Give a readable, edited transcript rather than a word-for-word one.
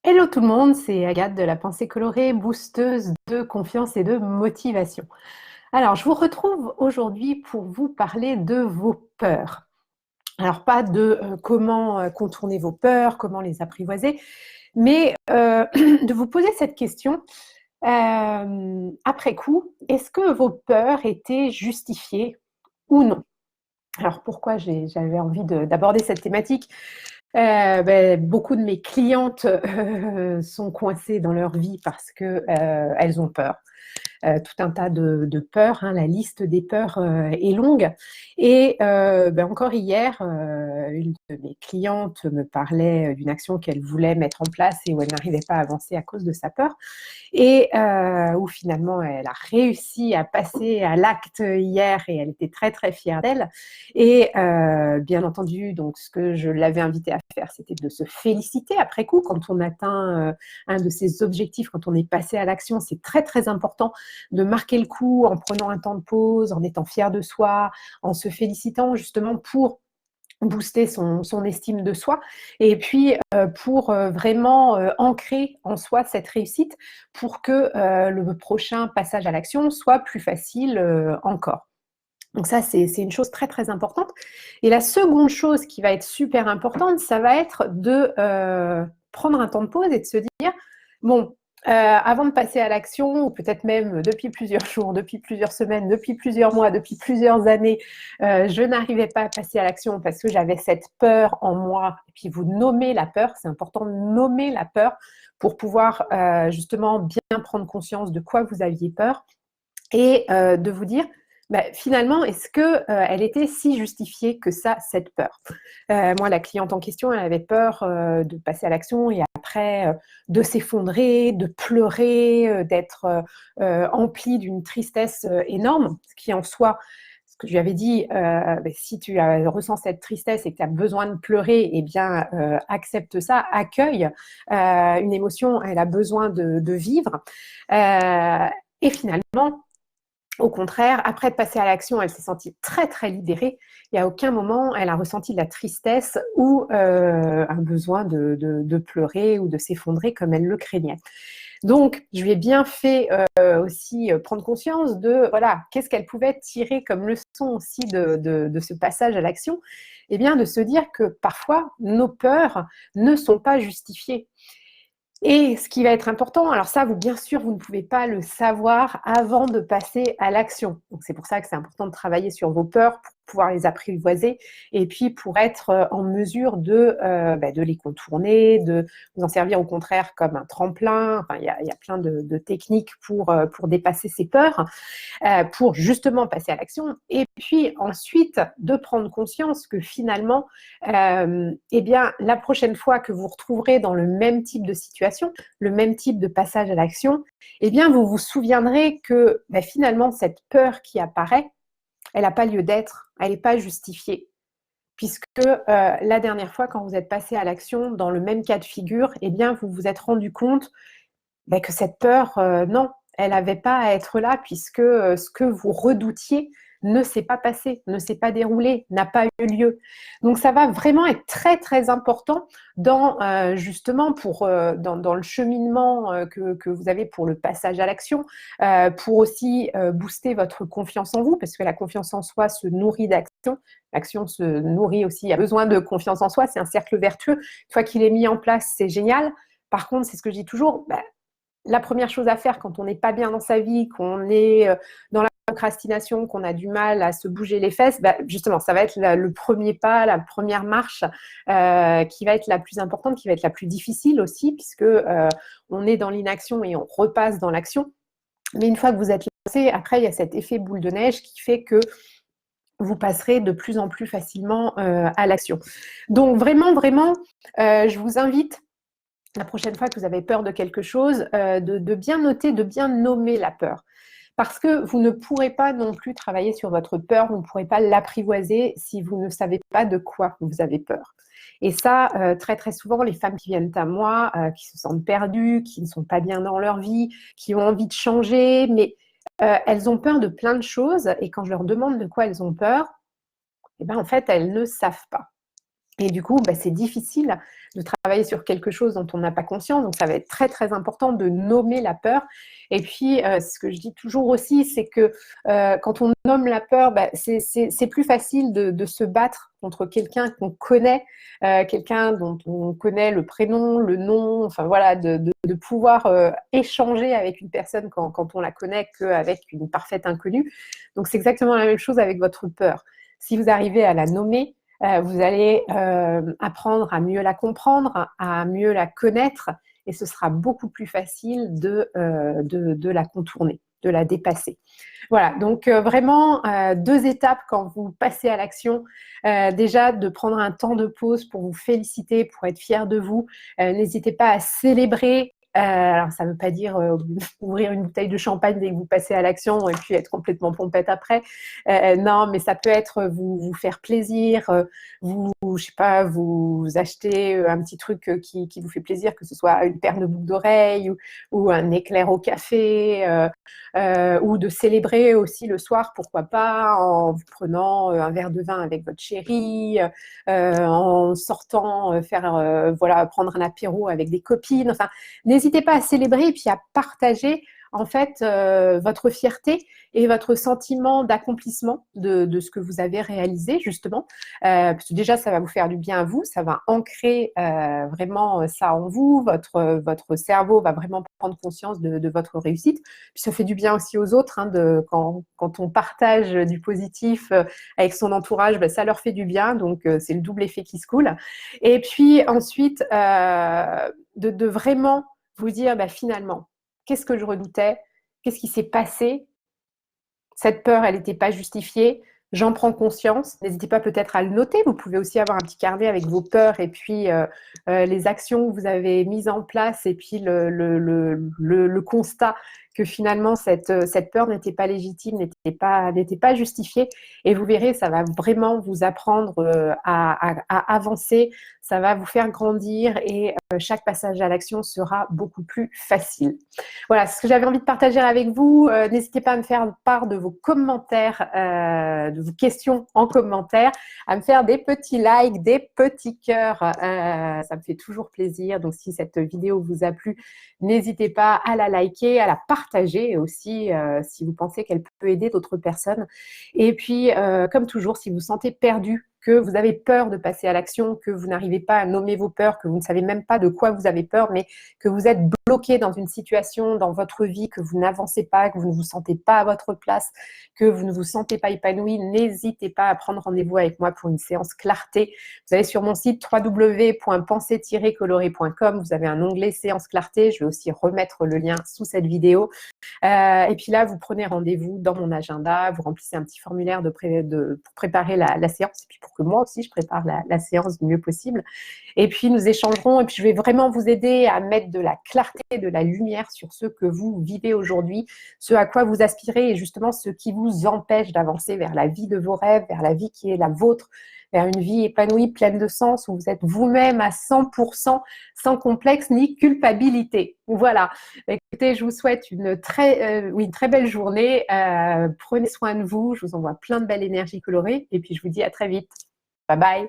Hello tout le monde, c'est Agathe de la pensée colorée, boosteuse de confiance et de motivation. Alors, je vous retrouve aujourd'hui pour vous parler de vos peurs. Alors, pas de comment contourner vos peurs, comment les apprivoiser, mais de vous poser cette question après coup, est-ce que vos peurs étaient justifiées ou non? Alors, pourquoi j'avais envie d'aborder cette thématique? Beaucoup de mes clientes sont coincées dans leur vie parce que elles ont peur. Tout un tas de peurs, hein, la liste des peurs est longue. Et encore hier, une de mes clientes me parlait d'une action qu'elle voulait mettre en place et où elle n'arrivait pas à avancer à cause de sa peur. Et où finalement, elle a réussi à passer à l'acte hier et elle était très, très fière d'elle. Et bien entendu, donc, ce que je l'avais invitée à faire, c'était de se féliciter après coup quand on atteint un de ses objectifs, quand on est passé à l'action. C'est très, très important de marquer le coup en prenant un temps de pause, en étant fier de soi, en se félicitant justement pour booster son estime de soi et puis pour vraiment ancrer en soi cette réussite pour que le prochain passage à l'action soit plus facile encore. Donc ça, c'est une chose très, très importante. Et la seconde chose qui va être super importante, ça va être de prendre un temps de pause et de se dire, bon, avant de passer à l'action, ou peut-être même depuis plusieurs jours, depuis plusieurs semaines, depuis plusieurs mois, depuis plusieurs années, je n'arrivais pas à passer à l'action parce que j'avais cette peur en moi. Et puis vous nommez la peur, c'est important de nommer la peur pour pouvoir justement bien prendre conscience de quoi vous aviez peur et de vous dire, finalement, est-ce qu'elle était si justifiée que ça, cette peur? Moi, la cliente en question, elle avait peur de passer à l'action et après de s'effondrer, de pleurer, d'être emplie d'une tristesse énorme, ce qui en soi, ce que je lui avais dit, si tu ressens cette tristesse et que tu as besoin de pleurer, eh bien, accepte ça, accueille une émotion, elle a besoin de vivre. Et finalement, au contraire, après de passer à l'action, elle s'est sentie très, très libérée et à aucun moment elle a ressenti de la tristesse ou un besoin de pleurer ou de s'effondrer comme elle le craignait. Donc, je lui ai bien fait aussi prendre conscience de, voilà, qu'est-ce qu'elle pouvait tirer comme leçon aussi de ce passage à l'action. Eh bien, de se dire que parfois, nos peurs ne sont pas justifiées. Et ce qui va être important, alors ça, vous, bien sûr, vous ne pouvez pas le savoir avant de passer à l'action. Donc, c'est pour ça que c'est important de travailler sur vos peurs pour pouvoir les apprivoiser et puis pour être en mesure de les contourner, de vous en servir au contraire comme un tremplin. Enfin, il y a plein de techniques pour dépasser ces peurs, pour justement passer à l'action. Et puis ensuite, de prendre conscience que finalement, eh bien, la prochaine fois que vous retrouverez dans le même type de situation, le même type de passage à l'action, eh bien, vous vous souviendrez que finalement, cette peur qui apparaît, elle n'a pas lieu d'être, elle n'est pas justifiée. Puisque la dernière fois, quand vous êtes passé à l'action dans le même cas de figure, eh bien, vous vous êtes rendu compte que cette peur, non, elle n'avait pas à être là puisque ce que vous redoutiez ne s'est pas passé, ne s'est pas déroulé, n'a pas eu lieu. Donc ça va vraiment être très très important dans justement dans le cheminement que vous avez pour le passage à l'action, pour aussi booster votre confiance en vous, parce que la confiance en soi se nourrit d'action. L'action se nourrit aussi, il y a besoin de confiance en soi, c'est un cercle vertueux. Une fois qu'il est mis en place, c'est génial. Par contre, c'est ce que je dis toujours, la première chose à faire quand on n'est pas bien dans sa vie, qu'on est dans la procrastination, qu'on a du mal à se bouger les fesses, justement, ça va être le premier pas, la première marche qui va être la plus importante, qui va être la plus difficile aussi, puisque on est dans l'inaction et on repasse dans l'action. Mais une fois que vous êtes lancé, après, il y a cet effet boule de neige qui fait que vous passerez de plus en plus facilement à l'action. Donc vraiment, vraiment, je vous invite la prochaine fois que vous avez peur de quelque chose, de bien noter, de bien nommer la peur. Parce que vous ne pourrez pas non plus travailler sur votre peur, vous ne pourrez pas l'apprivoiser si vous ne savez pas de quoi vous avez peur. Et ça, très très souvent, les femmes qui viennent à moi, qui se sentent perdues, qui ne sont pas bien dans leur vie, qui ont envie de changer, mais elles ont peur de plein de choses. Et quand je leur demande de quoi elles ont peur, en fait, elles ne savent pas. Et du coup, c'est difficile de travailler sur quelque chose dont on n'a pas conscience. Donc, ça va être très, très important de nommer la peur. Et puis, ce que je dis toujours aussi, c'est que quand on nomme la peur, c'est plus facile de se battre contre quelqu'un qu'on connaît, quelqu'un dont on connaît le prénom, le nom, enfin voilà, de pouvoir échanger avec une personne quand on la connaît qu'avec une parfaite inconnue. Donc, c'est exactement la même chose avec votre peur. Si vous arrivez à la nommer, vous allez apprendre à mieux la comprendre, à mieux la connaître, et ce sera beaucoup plus facile de la contourner, de la dépasser. Voilà, donc vraiment 2 étapes quand vous passez à l'action. Déjà, de prendre un temps de pause pour vous féliciter, pour être fier de vous. N'hésitez pas à célébrer. Alors, ça ne veut pas dire ouvrir une bouteille de champagne dès que vous passez à l'action et puis être complètement pompette après. Non, mais ça peut être vous faire plaisir, je sais pas, vous acheter un petit truc qui vous fait plaisir, que ce soit une paire de boucles d'oreilles ou un éclair au café, ou de célébrer aussi le soir, pourquoi pas, en vous prenant un verre de vin avec votre chéri, en sortant voilà, prendre un apéro avec des copines. Enfin, n'hésitez pas à célébrer et puis à partager en fait votre fierté et votre sentiment d'accomplissement de ce que vous avez réalisé justement, parce que déjà ça va vous faire du bien à vous, ça va ancrer vraiment ça en vous, votre cerveau va vraiment prendre conscience de votre réussite, puis ça fait du bien aussi aux autres, quand on partage du positif avec son entourage, ça leur fait du bien, donc c'est le double effet qui se coule. Et puis ensuite de vraiment vous dire finalement, qu'est-ce que je redoutais? Qu'est-ce qui s'est passé? Cette peur, elle n'était pas justifiée. J'en prends conscience. N'hésitez pas peut-être à le noter. Vous pouvez aussi avoir un petit carnet avec vos peurs et puis les actions que vous avez mises en place et puis le constat que finalement cette peur n'était pas légitime, n'était pas justifiée. Et vous verrez, ça va vraiment vous apprendre à avancer, ça va vous faire grandir et chaque passage à l'action sera beaucoup plus facile. Voilà, ce que j'avais envie de partager avec vous. N'hésitez pas à me faire part de vos commentaires, de vos questions en commentaire, à me faire des petits likes, des petits cœurs. Ça me fait toujours plaisir. Donc, si cette vidéo vous a plu, n'hésitez pas à la liker, à la partager aussi si vous pensez qu'elle peut aider d'autres personnes. Et puis, comme toujours, si vous vous sentez perdu, que vous avez peur de passer à l'action, que vous n'arrivez pas à nommer vos peurs, que vous ne savez même pas de quoi vous avez peur, mais que vous êtes bloqué dans une situation dans votre vie, que vous n'avancez pas, que vous ne vous sentez pas à votre place, que vous ne vous sentez pas épanoui, n'hésitez pas à prendre rendez-vous avec moi pour une séance clarté. Vous allez sur mon site www.penser-coloré.com, vous avez un onglet séance clarté, je vais aussi remettre le lien sous cette vidéo. Et puis là, vous prenez rendez-vous dans mon agenda, vous remplissez un petit formulaire pour préparer la séance, et puis pour que moi aussi, je prépare la séance du mieux possible. Et puis, nous échangerons, et puis je vais vraiment vous aider à mettre de la clarté, de la lumière sur ce que vous vivez aujourd'hui, ce à quoi vous aspirez, et justement ce qui vous empêche d'avancer vers la vie de vos rêves, vers la vie qui est la vôtre, vers une vie épanouie, pleine de sens, où vous êtes vous-même à 100%, sans complexe ni culpabilité. Voilà. Écoutez, je vous souhaite une très belle journée. Prenez soin de vous. Je vous envoie plein de belle énergie colorée. Et puis, je vous dis à très vite. Bye bye.